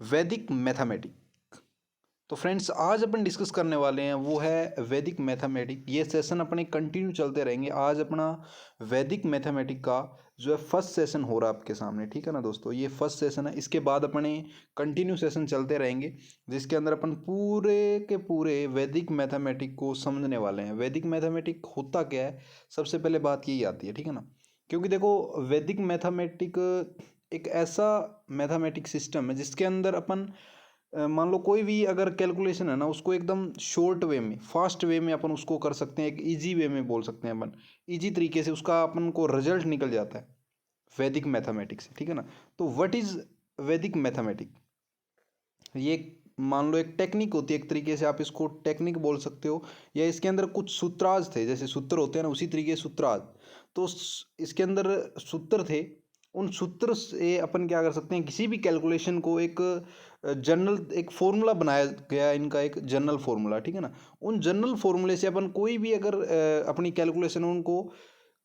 वैदिक मैथमेटिक। तो फ्रेंड्स आज अपन डिस्कस करने वाले हैं वो है वैदिक मैथमेटिक। ये सेशन अपने कंटिन्यू चलते रहेंगे। आज अपना वैदिक मैथमेटिक का जो है फर्स्ट सेशन हो रहा है आपके सामने, ठीक है ना दोस्तों। ये फर्स्ट सेशन है, इसके बाद अपने कंटिन्यू सेशन चलते रहेंगे जिसके अंदर अपन पूरे के पूरे वैदिक मैथमेटिक को समझने वाले हैं। वैदिक मैथमेटिक होता क्या है, सबसे पहले बात यही आती है, ठीक है ना। क्योंकि देखो वैदिक मैथमेटिक एक ऐसा मैथमेटिक सिस्टम है जिसके अंदर अपन मान लो कोई भी अगर कैलकुलेशन है ना, उसको एकदम शॉर्ट वे में, फास्ट वे में अपन उसको कर सकते हैं। एक इजी वे में बोल सकते हैं अपन, इजी तरीके से उसका अपन को रिजल्ट निकल जाता है वैदिक मैथमेटिक्स से, ठीक है ना। तो व्हाट इज वैदिक मैथमेटिक? ये मान लो एक टेक्निक होती है, एक तरीके से आप इसको टेक्निक बोल सकते हो, या इसके अंदर कुछ सूत्राज थे, जैसे सूत्र होते हैं ना, उसी तरीके से सूत्राज। तो इसके अंदर सूत्र थे। उन सूत्र से अपन क्या कर सकते हैं, किसी भी कैलकुलेशन को एक जनरल एक फॉर्मूला बनाया गया, इनका एक जनरल फॉर्मूला, ठीक है ना। उन जनरल फॉर्मूले से अपन कोई भी अगर अपनी कैलकुलेशन उनको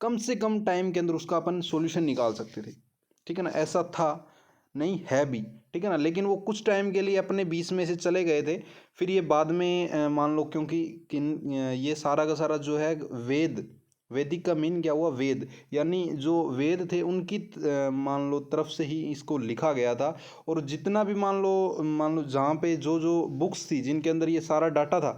कम से कम टाइम के अंदर उसका अपन सॉल्यूशन निकाल सकते थे, ठीक है ना। ऐसा था, नहीं है भी, ठीक है ना। लेकिन वो कुछ टाइम के लिए अपने बीच में से चले गए थे। फिर ये बाद में मान लो, क्योंकि ये सारा का सारा जो है वेद, वैदिक का मीन क्या हुआ, वेद, यानी जो वेद थे उनकी मान लो तरफ से ही इसको लिखा गया था। और जितना भी मान लो जहाँ पे जो जो बुक्स थी जिनके अंदर ये सारा डाटा था,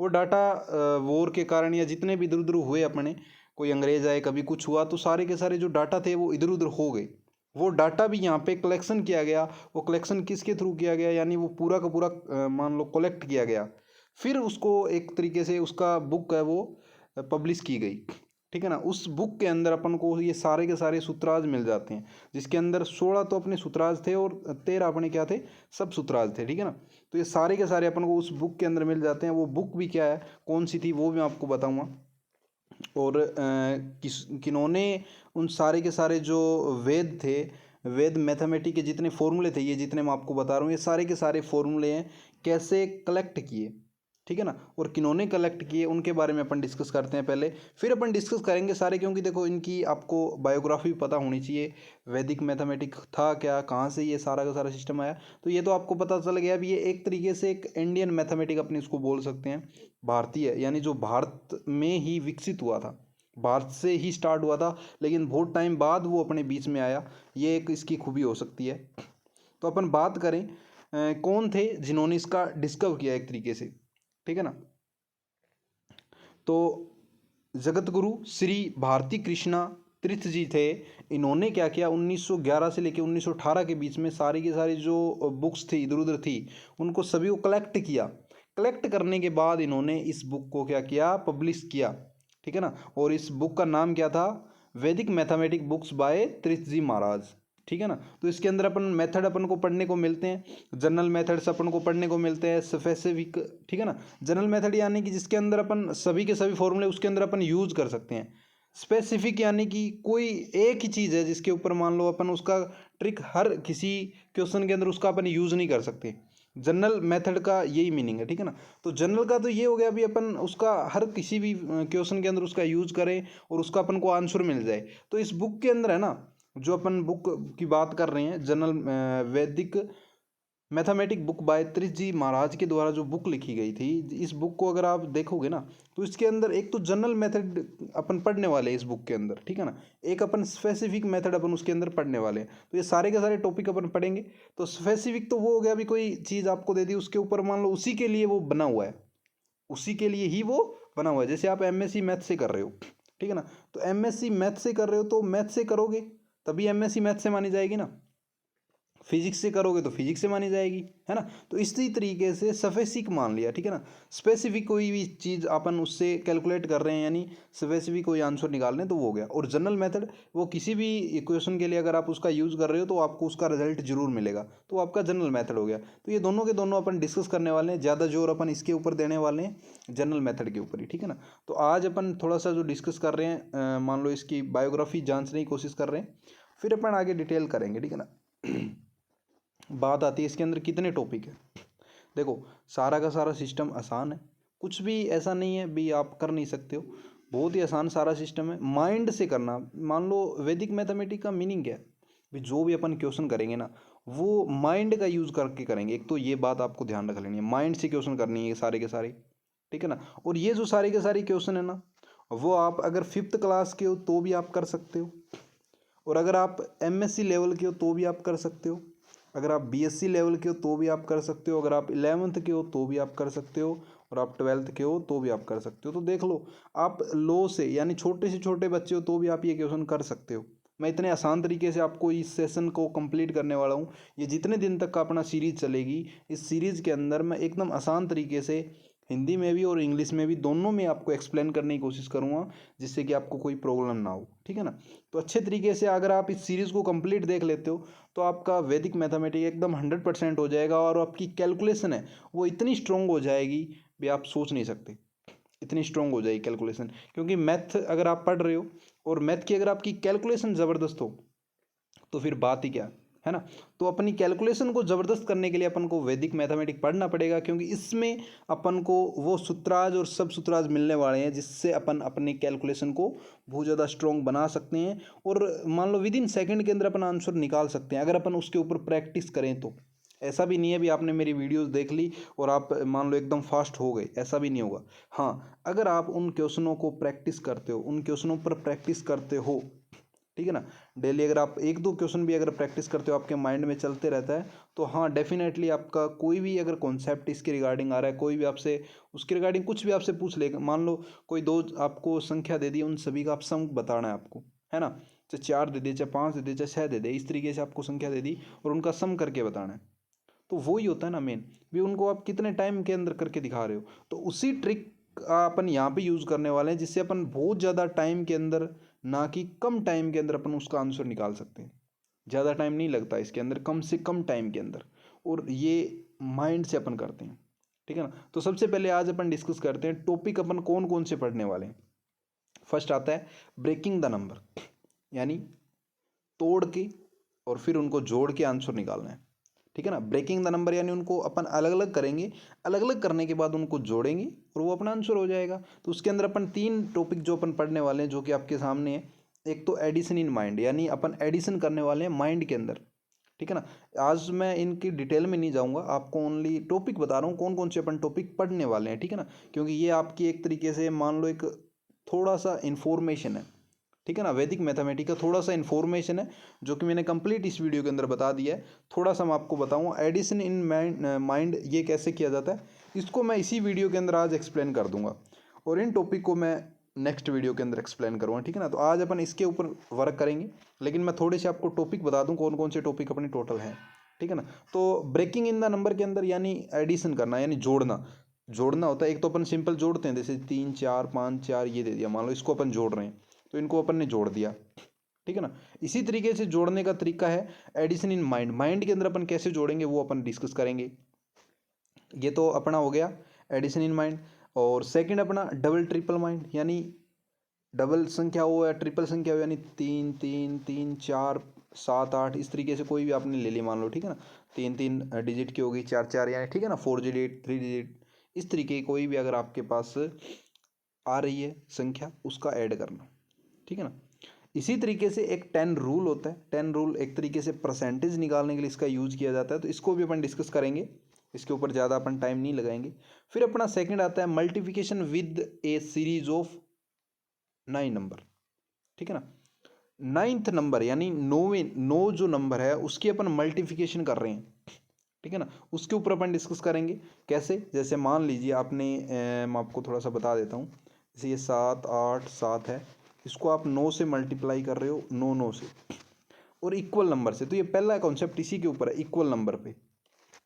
वो डाटा वॉर के कारण या जितने भी इधर उधर हुए अपने, कोई अंग्रेज आए, कभी कुछ हुआ, तो सारे के सारे जो डाटा थे वो इधर उधर हो गए। वो डाटा भी यहाँ पे कलेक्शन किया गया। वो कलेक्शन किसके थ्रू किया गया, यानी वो पूरा का पूरा मान लो कलेक्ट किया गया। फिर उसको एक तरीके से उसका बुक है वो पब्लिश की गई, ठीक है ना। उस बुक के अंदर अपन को ये सारे के सारे सूत्राज मिल जाते हैं, जिसके अंदर 16 तो अपने सूत्राज थे और 13 अपने क्या थे, सब सूत्राज थे, ठीक है ना। तो ये सारे के सारे अपन को उस बुक के अंदर मिल जाते हैं। वो बुक भी क्या है, कौन सी थी, वो भी मैं आपको बताऊंगा। और किन्होंने उन सारे के सारे जो वेद थे, वेद मैथमेटिक के जितने फॉर्मूले थे, ये जितने मैं आपको बता रहा हूँ, ये सारे के सारे फॉर्मूले हैं, कैसे कलेक्ट किए, ठीक है ना। और किन्होंने कलेक्ट किए उनके बारे में अपन डिस्कस करते हैं पहले, फिर अपन डिस्कस करेंगे सारे। क्योंकि देखो इनकी आपको बायोग्राफी पता होनी चाहिए, वैदिक मैथमेटिक था क्या, कहाँ से ये सारा का सारा सिस्टम आया। तो ये तो आपको पता चल गया। अभी ये एक तरीके से एक इंडियन मैथमेटिक अपनी इसको बोल सकते हैं, भारतीय, यानी जो भारत में ही विकसित हुआ था, भारत से ही स्टार्ट हुआ था, लेकिन बहुत टाइम बाद वो अपने बीच में आया। ये एक इसकी खूबी हो सकती है। तो अपन बात करें कौन थे जिन्होंने इसका डिस्कवर किया एक तरीके से, ठीक है ना। तो जगत गुरु श्री भारती कृष्णा तीर्थ जी थे। इन्होंने क्या किया, 1911 से लेकर 1918 के बीच में सारी की सारी जो बुक्स थी इधर उधर थी, उनको सभी को कलेक्ट किया। कलेक्ट करने के बाद इन्होंने इस बुक को क्या किया, पब्लिश किया, ठीक है ना। और इस बुक का नाम क्या था, वैदिक मैथमेटिक बुक्स बाय तीर्थ जी महाराज, ठीक है ना। तो इसके अंदर अपन मेथड अपन को पढ़ने को मिलते हैं, जनरल मेथड्स अपन को पढ़ने को मिलते हैं, स्पेसिफिक, ठीक है ना। जनरल मेथड यानी कि जिसके अंदर अपन सभी के सभी फॉर्मूले उसके अंदर अपन यूज कर सकते हैं। स्पेसिफिक यानी कि कोई एक ही चीज़ है जिसके ऊपर मान लो अपन उसका ट्रिक हर किसी क्वेश्चन के अंदर उसका अपन यूज़ नहीं कर सकते। जनरल मेथड का यही मीनिंग है, ठीक है ना। तो जनरल का तो ये हो गया, अभी अपन उसका हर किसी भी क्वेश्चन के अंदर उसका यूज करें और उसका अपन को आंसर मिल जाए। तो इस बुक के अंदर है ना, जो अपन बुक की बात कर रहे हैं, जनरल वैदिक मैथमेटिक बुक बाय त्रिश जी महाराज के द्वारा जो बुक लिखी गई थी, इस बुक को अगर आप देखोगे ना, तो इसके अंदर एक तो जनरल मेथड अपन पढ़ने वाले हैं इस बुक के अंदर, ठीक है ना। एक अपन स्पेसिफिक मेथड अपन उसके अंदर पढ़ने वाले हैं। तो ये सारे के सारे टॉपिक अपन पढ़ेंगे। तो स्पेसिफिक तो वो हो गया, अभी कोई चीज़ आपको दे दी, उसके ऊपर मान लो उसी के लिए वो बना हुआ है, उसी के लिए ही वो बना हुआ है। जैसे आप एमएससी मैथ से कर रहे हो, ठीक है ना। तो एमएससी मैथ से कर रहे हो तो मैथ से करोगे तभी एमएससी मैथ से मानी जाएगी ना। फिजिक्स से करोगे तो फिजिक्स से मानी जाएगी, है ना। तो इसी तरीके से स्पेसिफिक मान लिया, ठीक है ना। स्पेसिफिक कोई भी चीज़ अपन उससे कैलकुलेट कर रहे हैं, यानी स्पेसिफिक कोई आंसर निकाल रहे हैं, तो वो हो गया। और जनरल मेथड वो किसी भी इक्वेशन के लिए अगर आप उसका यूज़ कर रहे हो तो आपको उसका रिजल्ट जरूर मिलेगा, तो आपका जनरल मेथड हो गया। तो ये दोनों के दोनों अपन डिस्कस करने वाले हैं, ज़्यादा जोर अपन इसके ऊपर देने वाले हैं, जनरल मेथड के ऊपर ही, ठीक है ना। तो आज अपन थोड़ा सा जो डिस्कस कर रहे हैं, मान लो इसकी बायोग्राफी जानने की कोशिश कर रहे हैं, फिर अपन आगे डिटेल करेंगे, ठीक है ना। बात आती है इसके अंदर कितने टॉपिक है। देखो सारा का सारा सिस्टम आसान है, कुछ भी ऐसा नहीं है भी आप कर नहीं सकते हो, बहुत ही आसान सारा सिस्टम है, माइंड से करना। मान लो वैदिक मैथमेटिक्स का मीनिंग क्या है, भी जो भी अपन क्वेश्चन करेंगे ना, वो माइंड का यूज़ करके करेंगे। एक तो ये बात आपको ध्यान रख लेनी है, माइंड से क्वेश्चन करनी है ये सारे के सारे, ठीक है ना। और ये जो सारे के सारे क्वेश्चन है ना, वो आप अगर 5th क्लास के हो तो भी आप कर सकते हो, और अगर आप MSc लेवल के हो तो भी आप कर सकते हो, अगर आप BSc लेवल के हो तो भी आप कर सकते हो, अगर आप 11th के हो तो भी आप कर सकते हो, और आप 12th के हो तो भी आप कर सकते हो। तो देख लो, आप लो से यानी छोटे से छोटे बच्चे हो तो भी आप ये क्वेश्चन कर सकते हो। मैं इतने आसान तरीके से आपको इस सेशन को कंप्लीट करने वाला हूँ। ये जितने दिन तक का अपना सीरीज चलेगी, इस सीरीज के अंदर मैं एकदम आसान तरीके से हिंदी में भी और इंग्लिश में भी दोनों में आपको एक्सप्लेन करने की कोशिश करूँगा, जिससे कि आपको कोई प्रॉब्लम ना हो, ठीक है ना। तो अच्छे तरीके से अगर आप इस सीरीज़ को कंप्लीट देख लेते हो तो आपका वैदिक मैथमेटिक्स एकदम 100% हो जाएगा, और आपकी कैलकुलेशन है वो इतनी स्ट्रॉन्ग हो जाएगी भी आप सोच नहीं सकते, इतनी स्ट्रॉन्ग हो जाएगी कैलकुलेशन। क्योंकि मैथ अगर आप पढ़ रहे हो और मैथ की अगर आपकी कैलकुलेशन ज़बरदस्त हो तो फिर बात ही क्या है ना। तो अपनी कैलकुलेशन को ज़बरदस्त करने के लिए अपन को वैदिक मैथमेटिक्स पढ़ना पड़ेगा, क्योंकि इसमें अपन को वो सूत्राज और सब सूत्राज मिलने वाले हैं जिससे अपन अपने कैलकुलेशन को बहुत ज़्यादा स्ट्रॉन्ग बना सकते हैं, और मान लो विदिन सेकंड के अंदर अपन आंसर निकाल सकते हैं अगर अपन उसके ऊपर प्रैक्टिस करें तो। ऐसा भी नहीं है भी आपने मेरी वीडियोस देख ली और आप मान लो एकदम फास्ट हो गए, ऐसा भी नहीं होगा। हाँ, अगर आप उन क्वेश्चनों को प्रैक्टिस करते हो, उन क्वेश्चनों पर प्रैक्टिस करते हो, ठीक है ना, डेली अगर आप एक दो क्वेश्चन भी अगर प्रैक्टिस करते हो, आपके माइंड में चलते रहता है, तो हाँ डेफिनेटली आपका कोई भी अगर कॉन्सेप्ट इसके रिगार्डिंग आ रहा है, कोई भी आपसे उसके रिगार्डिंग कुछ भी आपसे पूछ लेगा, मान लो कोई दो आपको संख्या दे दी, उन सभी का आप सम बताना है आपको, है ना। चाहे 4 दे दे, चाहे 5 दे दे, चाहे 6 दे दे, इस तरीके से आपको संख्या दे दी और उनका सम करके बताना है। तो वो ही होता है ना मेन, भी उनको आप कितने टाइम के अंदर करके दिखा रहे हो। तो उसी ट्रिक अपन यहाँ पे यूज़ करने वाले हैं, जिससे अपन बहुत ज़्यादा टाइम के अंदर, ना कि कम टाइम के अंदर अपन उसका आंसर निकाल सकते हैं। ज़्यादा टाइम नहीं लगता इसके अंदर, कम से कम टाइम के अंदर, और ये माइंड से अपन करते हैं, ठीक है ना। तो सबसे पहले आज अपन डिस्कस करते हैं टॉपिक अपन कौन कौन से पढ़ने वाले हैं। फर्स्ट आता है ब्रेकिंग द नंबर, यानी तोड़ के और फिर उनको जोड़ के आंसर निकालना है, ठीक है ना। ब्रेकिंग द नंबर यानी उनको अपन अलग अलग करेंगे, अलग अलग करने के बाद उनको जोड़ेंगे और वो अपना आंसर हो जाएगा। तो उसके अंदर अपन 3 टॉपिक जो अपन पढ़ने वाले हैं, जो कि आपके सामने है। एक तो एडिशन इन माइंड, यानी अपन एडिशन करने वाले हैं माइंड के अंदर, ठीक है ना। आज मैं इनकी डिटेल में नहीं जाऊंगा, आपको ओनली टॉपिक बता रहा हूँ कौन कौन से अपन टॉपिक पढ़ने वाले हैं, ठीक है ना। क्योंकि ये आपकी एक तरीके से मान लो एक थोड़ा सा इन्फॉर्मेशन है, ठीक है ना। वैदिक मैथमेटिक्स का थोड़ा सा इन्फॉर्मेशन है जो कि मैंने कंप्लीट इस वीडियो के अंदर बता दिया है। थोड़ा सा मैं आपको बताऊंगा एडिशन इन माइंड ये कैसे किया जाता है, इसको मैं इसी वीडियो के अंदर आज एक्सप्लेन कर दूंगा, और इन टॉपिक को मैं नेक्स्ट वीडियो के अंदर एक्सप्लेन करूँगा, ठीक है ना। तो आज अपन इसके ऊपर वर्क करेंगे, लेकिन मैं थोड़े से आपको टॉपिक बता दूँ कौन कौन से टॉपिक अपने टोटल हैं, ठीक है ना। तो ब्रेकिंग इन द नंबर के अंदर यानी एडिशन करना, यानी जोड़ना, जोड़ना होता है। एक तो अपन सिंपल जोड़ते हैं, जैसे 3 4 5 4 ये दे दिया, मान लो इसको अपन जोड़ रहे हैं तो इनको अपन ने जोड़ दिया, ठीक है ना। इसी तरीके से जोड़ने का तरीका है एडिशन इन माइंड, माइंड के अंदर अपन कैसे जोड़ेंगे वो अपन डिस्कस करेंगे। ये तो अपना हो गया एडिशन इन माइंड। और सेकंड अपना डबल ट्रिपल माइंड, यानी डबल संख्या हो या ट्रिपल संख्या हो, यानी 3 3 3 4 7 8 इस तरीके से कोई भी आपने ले ली मान लो, ठीक है ना। 3 3 डिजिट की होगी, 4 4 यानी, ठीक है ना, 4 डिजिट 3 डिजिट, इस तरीके की कोई भी अगर आपके पास आ रही है संख्या उसका ऐड करना, ठीक है ना। इसी तरीके से एक 10 रूल होता है, 10 रूल एक तरीके से परसेंटेज निकालने के लिए इसका यूज किया जाता है, तो इसको भी अपन डिस्कस करेंगे, इसके ऊपर ज़्यादा अपन टाइम नहीं लगाएंगे। फिर अपना सेकंड आता है multiplication with A series of 9 number, ठीक है ना। 9th नंबर यानी 9 जो नंबर है उसकी अपन मल्टीप्लिकेशन कर रहे हैं, ठीक है ना, उसके ऊपर अपन डिस्कस करेंगे कैसे। जैसे मान लीजिए आपने मैं आपको थोड़ा सा बता देता हूँ, जैसे ये 7 8 7 है, इसको आप 9 से मल्टीप्लाई कर रहे हो, 9 9 से, और इक्वल नंबर से। तो ये पहला कॉन्सेप्ट इसी के ऊपर है, इक्वल नंबर पे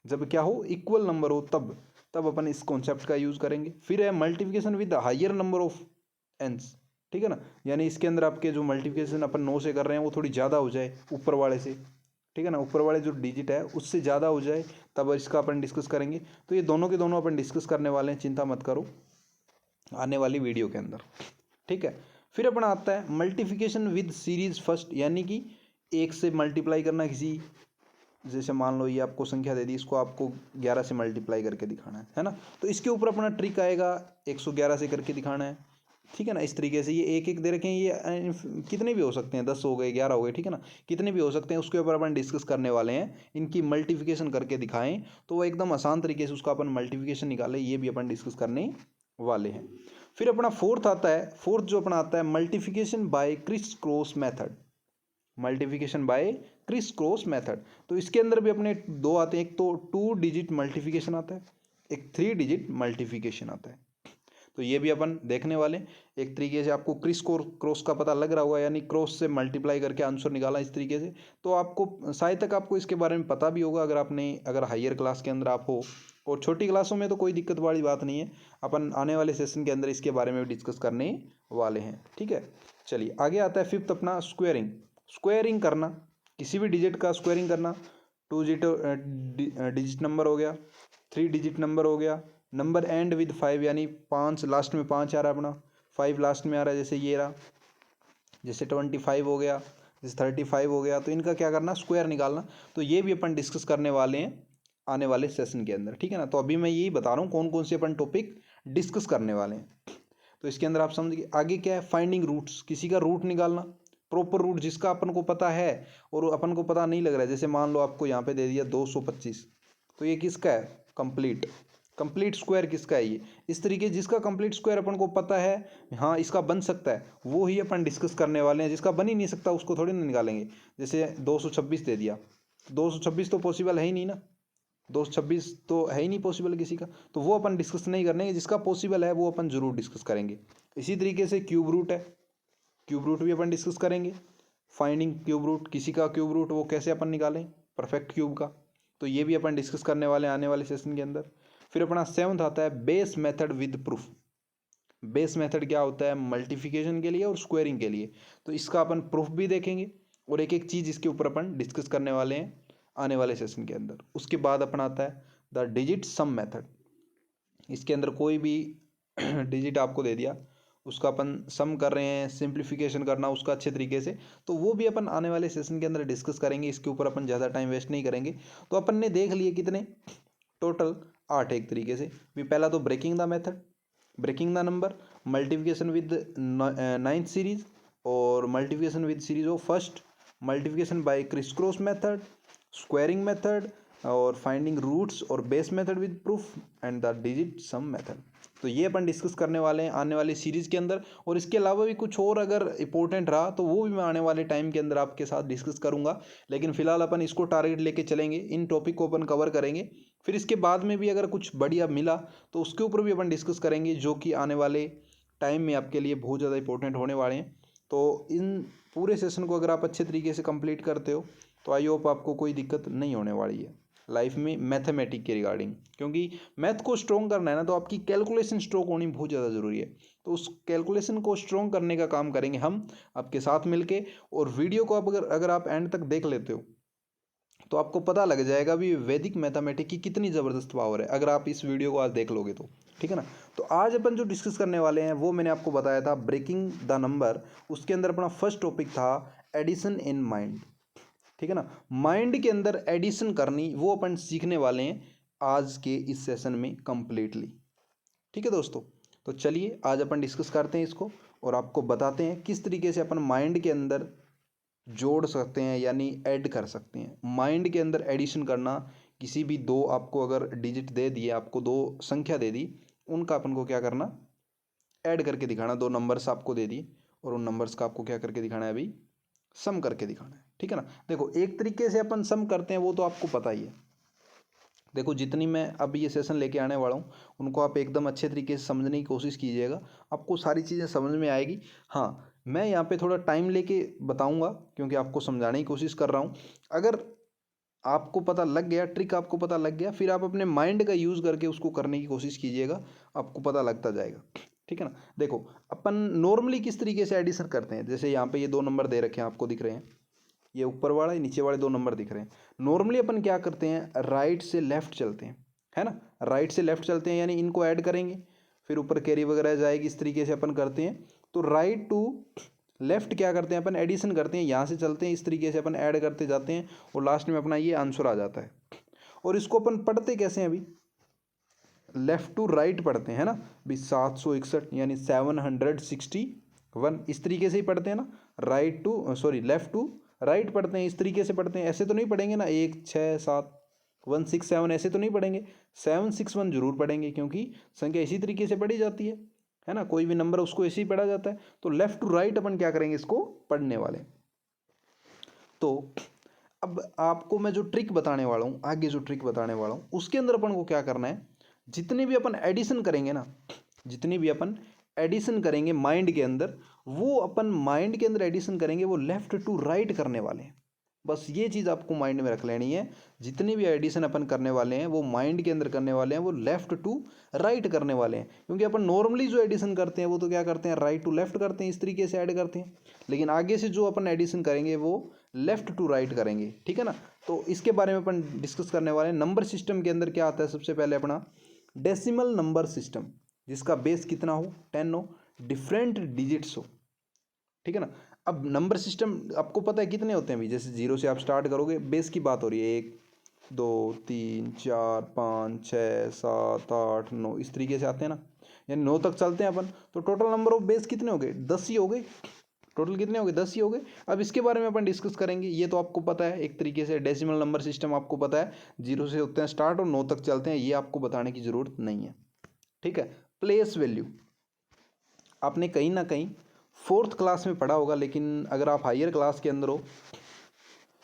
जब क्या हो, इक्वल नंबर हो, तब तब अपन इस कॉन्सेप्ट का यूज़ करेंगे। फिर है multiplication with higher number of एंस, ठीक है ना, यानी इसके अंदर आपके जो मल्टीप्लिकेशन अपन 9 से कर रहे हैं वो थोड़ी ज़्यादा हो जाए ऊपर वाले से, ठीक है ना, ऊपर वाले जो डिजिट है उससे ज़्यादा हो जाए, तब इसका अपन डिस्कस करेंगे। तो ये दोनों के दोनों अपन डिस्कस करने वाले हैं, चिंता मत करो, आने वाली वीडियो के अंदर, ठीक है। फिर अपना आता है मल्टीप्लिकेशन विद सीरीज फर्स्ट, यानी कि 1 से मल्टीप्लाई करना किसी, जैसे मान लो ये आपको संख्या दे दी, इसको आपको 11 से मल्टीप्लाई करके दिखाना है ना। तो इसके ऊपर अपना ट्रिक आएगा, 111 से करके दिखाना है, ठीक है ना। इस तरीके से ये एक एक दे रखे हैं, ये कितने भी हो सकते हैं, 10 हो गए, 11 हो गए, ठीक है ना, कितने भी हो सकते हैं, उसके ऊपर अपन डिस्कस करने वाले हैं। इनकी मल्टीप्लिकेशन करके दिखाएं तो वो एकदम आसान तरीके से उसका अपन मल्टीप्लिकेशन निकालें, ये भी अपन डिस्कस करने वाले हैं। फिर अपना फोर्थ आता है, फोर्थ जो अपना आता है multiplication by criss cross method. Multiplication by criss cross method, तो इसके अंदर भी अपने दो आते हैं, एक तो 2 डिजिट मल्टीप्लिकेशन आता है, एक 3 डिजिट मल्टीप्लिकेशन आता है। तो ये भी अपन देखने वाले। एक तरीके से आपको क्रिस क्रॉस का पता लग रहा होगा, यानी क्रॉस से मल्टीप्लाई करके आंसर निकाला इस तरीके से। तो आपको शायद तक आपको इसके बारे में पता भी होगा, अगर हायर क्लास के अंदर आप हो, और छोटी क्लासों में तो कोई दिक्कत वाली बात नहीं है, अपन आने वाले सेशन के अंदर इसके बारे में भी डिस्कस करने वाले हैं, ठीक है। चलिए आगे आता है फिफ्थ अपना स्क्वेयरिंग। स्क्वेयरिंग करना, किसी भी डिजिट का स्क्वेयरिंग करना। 2 डिजिट नंबर हो गया, 3 डिजिट नंबर हो गया, नंबर एंड विद 5 यानी 5 लास्ट में 5 आ रहा है अपना, 5 लास्ट में आ रहा है, जैसे ये रहा, जैसे 25 हो गया, जैसे 35 हो गया, तो इनका क्या करना, स्क्वायर निकालना। तो ये भी अपन डिस्कस करने वाले हैं आने वाले सेशन के अंदर, ठीक है ना। तो अभी मैं यही बता रहा हूँ कौन कौन से अपन टॉपिक डिस्कस करने वाले हैं। तो इसके अंदर आप समझिए आगे क्या है, फाइंडिंग रूट्स, किसी का रूट निकालना, प्रॉपर रूट जिसका अपन को पता है और अपन को पता नहीं लग रहा है। जैसे मान लो आपको यहाँ पे दे दिया 225, तो ये किसका है, कंप्लीट। कंप्लीट स्क्वायर किसका है ये, इस तरीके जिसका कंप्लीट स्क्वायर अपन को पता है, हाँ इसका बन सकता है, वो ही अपन डिस्कस करने वाले हैं। जिसका बन ही नहीं सकता उसको थोड़ी ना निकालेंगे। जैसे 226 दे दिया, 226 तो पॉसिबल है ही नहीं ना, 226 तो है ही नहीं पॉसिबल किसी का, तो वो अपन डिस्कस नहीं करने। जिसका पॉसिबल है वो अपन जरूर डिस्कस करेंगे। इसी तरीके से क्यूब रूट है, क्यूब रूट भी अपन डिस्कस करेंगे। फाइंडिंग क्यूब रूट, किसी का क्यूब रूट वो कैसे अपन निकालें, परफेक्ट क्यूब का, तो ये भी अपन डिस्कस करने वाले आने वाले सेशन के अंदर। फिर अपना 7th आता है base method with proof. Base method क्या होता है, मल्टीप्लिकेशन के लिए और स्क्वेयरिंग के लिए। तो इसका अपन प्रूफ भी देखेंगे और एक एक चीज़ इसके ऊपर अपन डिस्कस करने वाले हैं आने वाले सेशन के अंदर। उसके बाद अपना आता है द डिजिट सम मेथड। इसके अंदर कोई भी डिजिट आपको दे दिया, उसका अपन सम कर रहे हैं, सिंप्लीफिकेशन करना उसका अच्छे तरीके से, तो वो भी अपन आने वाले सेशन के अंदर डिस्कस करेंगे। इसके ऊपर अपन ज़्यादा टाइम वेस्ट नहीं करेंगे। तो अपन ने देख लिए कितने, टोटल 8 एक तरीके से भी। पहला तो breaking the method, breaking the number, multiplication with 9th series, और multiplication with series of first, multiplication by criss cross method, squaring method, और फाइंडिंग रूट्स और base method with proof, and the digit sum method. तो ये अपन discuss करने वाले हैं आने वाली सीरीज़ के अंदर। और इसके अलावा भी कुछ और अगर इंपॉर्टेंट रहा तो वो भी मैं आने वाले टाइम के अंदर आपके साथ डिस्कस करूंगा। लेकिन फिलहाल अपन इसको टारगेट लेके चलेंगे, इन टॉपिक को अपन कवर करेंगे। फिर इसके बाद में भी अगर कुछ बढ़िया मिला तो उसके ऊपर भी अपन डिस्कस करेंगे, जो कि आने वाले टाइम में आपके लिए बहुत ज़्यादा इंपॉर्टेंट होने वाले हैं। तो इन पूरे सेशन को अगर आप अच्छे तरीके से कंप्लीट करते हो तो आई होप आपको कोई दिक्कत नहीं होने वाली है लाइफ में मैथमेटिक के रिगार्डिंग। क्योंकि मैथ को स्ट्रॉन्ग करना है ना, तो आपकी कैलकुलेशन स्ट्रोक होनी बहुत ज़्यादा ज़रूरी है। तो उस कैलकुलेशन को स्ट्रॉन्ग करने का काम करेंगे हम आपके साथ मिलके। और वीडियो को अगर आप एंड तक देख लेते हो तो आपको पता लग जाएगा भी वैदिक मैथमेटिक की कितनी ज़बरदस्त पावर है, अगर आप इस वीडियो को आज देख लोगे तो, ठीक है ना। तो आज अपन जो डिस्कस करने वाले हैं वो मैंने आपको बताया था ब्रेकिंग द नंबर। उसके अंदर अपना फर्स्ट टॉपिक था एडिशन इन माइंड, ठीक है ना। माइंड के अंदर एडिशन करनी वो अपन सीखने वाले हैं आज के इस सेशन में कंप्लीटली, ठीक है दोस्तों। तो चलिए आज अपन डिस्कस करते हैं इसको और आपको बताते हैं किस तरीके से अपन माइंड के अंदर जोड़ सकते हैं, यानी ऐड कर सकते हैं। माइंड के अंदर एडिशन करना, किसी भी दो आपको अगर डिजिट दे दिए, आपको दो संख्या दे दी, उनका अपन को क्या करना, ऐड करके दिखाना। दो नंबर्स आपको दे दिए और उन नंबर्स का आपको क्या करके दिखाना है, अभी सम करके दिखाना है, ठीक है ना। देखो एक तरीके से अपन सम करते हैं वो तो आपको पता ही है। देखो जितनी मैं अब ये सेशन लेके आने वाला हूँ उनको आप एकदम अच्छे तरीके से समझने की कोशिश कीजिएगा, आपको सारी चीज़ें समझ में आएगी। हाँ मैं यहाँ पे थोड़ा टाइम लेके बताऊँगा क्योंकि आपको समझाने की कोशिश कर रहा हूँ। अगर आपको पता लग गया, ट्रिक आपको पता लग गया, फिर आप अपने माइंड का यूज़ करके उसको करने की कोशिश कीजिएगा, आपको पता लगता जाएगा, ठीक है ना। देखो अपन नॉर्मली किस तरीके से एडिशन करते हैं, जैसे यहाँ पे ये दो नंबर दे रखे हैं, आपको दिख रहे हैं, ये ऊपर वाला नीचे वाले दो नंबर दिख रहे हैं। नॉर्मली अपन क्या करते हैं, राइट से लेफ्ट चलते हैं, है ना, राइट से लेफ्ट चलते हैं, यानी इनको ऐड करेंगे फिर ऊपर कैरी वगैरह जाएगी, इस तरीके से अपन करते हैं। तो राइट टू लेफ्ट क्या करते हैं अपन, एडिशन करते हैं, यहाँ से चलते हैं, इस तरीके से अपन ऐड करते जाते हैं और लास्ट में अपना ये आंसर आ जाता है। और इसको अपन पढ़ते कैसे हैं, अभी लेफ़्ट टू राइट पढ़ते हैं ना भी 761 यानी 761 इस तरीके से ही पढ़ते हैं ना। Right to sorry left to right पढ़ते हैं, इस तरीके से पढ़ते हैं। ऐसे तो नहीं पढ़ेंगे ना 1 6 7 1 6 7 ऐसे तो नहीं पढ़ेंगे। 761 जरूर पढ़ेंगे क्योंकि संख्या इसी तरीके से पढ़ी जाती है ना। कोई भी नंबर उसको ऐसे ही पढ़ा जाता है। तो लेफ़्ट टू राइट अपन क्या करेंगे इसको पढ़ने वाले। तो अब आपको मैं जो ट्रिक बताने वाला हूँ, आगे जो ट्रिक बताने वाला हूँ उसके अंदर अपन को क्या करना है, जितने भी अपन एडिशन करेंगे ना, जितनी भी अपन एडिशन करेंगे माइंड के अंदर, वो अपन माइंड के अंदर एडिशन करेंगे वो लेफ़्ट टू राइट करने वाले हैं। बस ये चीज़ आपको माइंड में रख लेनी है। जितनी भी एडिशन अपन करने वाले हैं वो माइंड के अंदर करने वाले हैं, वो लेफ़्ट टू राइट करने वाले हैं। क्योंकि अपन नॉर्मली जो एडिशन करते हैं वो तो क्या करते हैं, राइट टू लेफ़्ट करते हैं, इस तरीके से ऐड करते हैं। लेकिन आगे से जो अपन एडिशन करेंगे वो लेफ़्ट टू राइट करेंगे, ठीक है ना। तो इसके बारे में अपन डिस्कस करने वाले हैं। नंबर सिस्टम के अंदर क्या आता है, सबसे पहले अपना डेसिमल नंबर सिस्टम, जिसका बेस कितना हो 10 हो, डिफरेंट डिजिट्स हो, ठीक है ना। अब नंबर सिस्टम आपको पता है कितने होते हैं भी, जैसे 0 से आप स्टार्ट करोगे, बेस की बात हो रही है 1 2 3 4 5 6 7 8 9 इस तरीके से आते हैं ना, यानी 9 तक चलते हैं अपन। तो टोटल नंबर ऑफ बेस कितने हो गए, 10 ही हो गए। टोटल कितने हो गए, 10 ही हो गए। अब इसके बारे में अपन डिस्कस करेंगे। ये तो आपको पता है एक तरीके से डेसिमल नंबर सिस्टम आपको पता है, 0 से होते हैं स्टार्ट और 9 तक चलते हैं, ये आपको बताने की ज़रूरत नहीं है, ठीक है। प्लेस वैल्यू आपने कहीं ना कहीं 4th क्लास में पढ़ा होगा, लेकिन अगर आप हायर क्लास के अंदर हो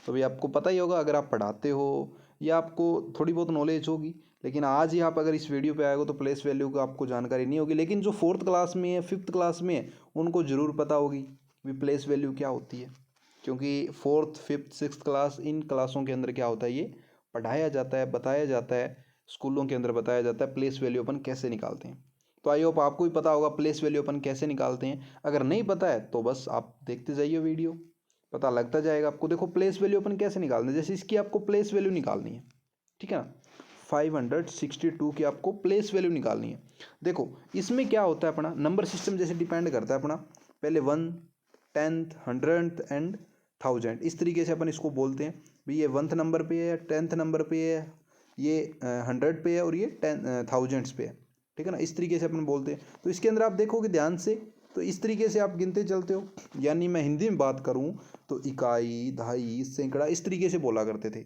तो भी आपको पता ही होगा, अगर आप पढ़ाते हो या आपको थोड़ी बहुत नॉलेज होगी। लेकिन आज ही आप अगर इस वीडियो पे आए हो तो प्लेस वैल्यू का आपको जानकारी नहीं होगी। लेकिन जो 4th क्लास में है 5th क्लास में है उनको ज़रूर पता होगी भी प्लेस वैल्यू क्या होती है। क्योंकि 4th 5th 6th class in क्लासों के अंदर क्या होता है, ये पढ़ाया जाता है, बताया जाता है, स्कूलों के अंदर बताया जाता है प्लेस वैल्यू अपन कैसे निकालते हैं। तो आई होप आपको भी पता होगा प्लेस वैल्यू अपन कैसे निकालते हैं। अगर नहीं पता है तो बस आप देखते जाइए वीडियो, पता लगता जाएगा आपको। देखो प्लेस वैल्यू अपन कैसे निकालते हैं, जैसे इसकी आपको प्लेस वैल्यू निकालनी है, ठीक है ना। 562 की आपको प्लेस वैल्यू निकालनी है। देखो इसमें क्या होता है, अपना नंबर सिस्टम जैसे डिपेंड करता है अपना, पहले 1 10th 100th एंड 1000 इस तरीके से अपन इसको बोलते हैं भाई ये 1th नंबर पे है, 10th नंबर पे है, ये 100 पे है और ये 1000s पे है, ठीक है ना। इस तरीके से अपन बोलते हैं। तो इसके अंदर आप देखोगे ध्यान से तो इस तरीके से आप गिनते चलते हो। यानी मैं हिंदी में बात करूं तो इकाई, दहाई, सैकड़ा इस तरीके से बोला करते थे।